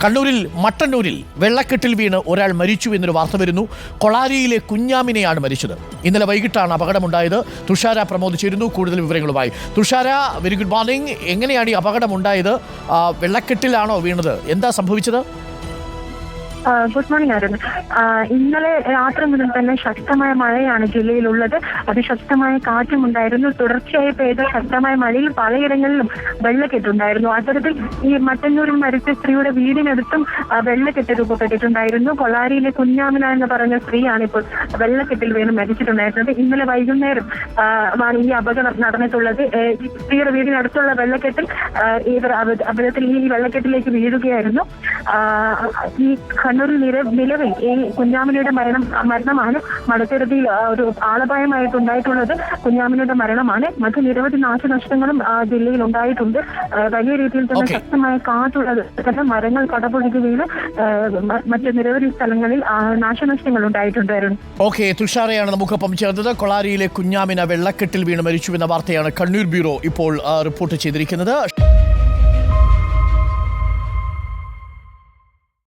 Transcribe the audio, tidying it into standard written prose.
കണ്ണൂരിൽ മട്ടന്നൂരിൽ വെള്ളക്കെട്ടിൽ വീണ് ഒരാൾ മരിച്ചു എന്നൊരു വാർത്ത വരുന്നു. കൊളാരിയിലെ കുഞ്ഞാമിനെയാണ് മരിച്ചത്. ഇന്നലെ വൈകിട്ടാണ് അപകടമുണ്ടായത്. തുഷാര പ്രമോദ് ചേരുന്നു കൂടുതൽ വിവരങ്ങളുമായി. Thushara, very good morning. എങ്ങനെയാണ് ഈ അപകടമുണ്ടായത്? വെള്ളക്കെട്ടിലാണോ വീണത്? എന്താ സംഭവിച്ചത്? Good morning Arun. ഇന്നലെ രാത്രി മുതൽ തന്നെ ശക്തമായ മഴയാണ് ജില്ലയിലുള്ളത്. അതിശക്തമായ കാറ്റും ഉണ്ടായിരുന്നു. തുടർച്ചയായി പെയ്ത ശക്തമായ മഴയിൽ പലയിടങ്ങളിലും വെള്ളക്കെട്ടുണ്ടായിരുന്നു. അത്തരത്തിൽ ഈ മട്ടന്നൂരിൽ മരിച്ച സ്ത്രീയുടെ വീടിനടുത്തും വെള്ളക്കെട്ട് രൂപപ്പെട്ടിട്ടുണ്ടായിരുന്നു. കൊളാരിയിലെ കുഞ്ഞാമിന എന്ന് പറഞ്ഞ സ്ത്രീയാണ് ഇപ്പോൾ വെള്ളക്കെട്ടിൽ വീണ് മരിച്ചിട്ടുണ്ടായിരുന്നത്. ഇന്നലെ വൈകുന്നേരം ഈ അപകടം നടന്നിട്ടുള്ളത്. ഈ സ്ത്രീയുടെ വീടിനടുത്തുള്ള വെള്ളക്കെട്ടിൽ ഇവർ അബദ്ധത്തിൽ ഈ വെള്ളക്കെട്ടിലേക്ക് വീഴുകയായിരുന്നു. ഈ കണ്ണൂരിൽ നിലവിൽ ഈ കുഞ്ഞാമിനിയുടെ മരണമാണ് മടത്തിരുത്തിയിൽ ഒരു ആളപായമായിട്ടുണ്ടായിട്ടുള്ളത്. കുഞ്ഞാമിനിയുടെ മരണമാണ്. മറ്റു നിരവധി നാശനഷ്ടങ്ങളും ജില്ലയിൽ ഉണ്ടായിട്ടുണ്ട്. വലിയ രീതിയിൽ തന്നെ ശക്തമായ കാറ്റുള്ളത് തന്നെ മരങ്ങൾ കടപുഴകി വീണ് മറ്റു നിരവധി സ്ഥലങ്ങളിൽ നാശനഷ്ടങ്ങൾ ഉണ്ടായിട്ടുണ്ടായിരുന്നു. ഓക്കെ, തുഷാരയാണ് നമുക്കൊപ്പം ചേർന്നത്. കൊളാരിയിലെ കുഞ്ഞാമിന വെള്ളക്കെട്ടിൽ വീണ് മരിച്ചു എന്ന വാർത്തയാണ് കണ്ണൂർ ബ്യൂറോ ഇപ്പോൾ റിപ്പോർട്ട് ചെയ്തിരിക്കുന്നത്.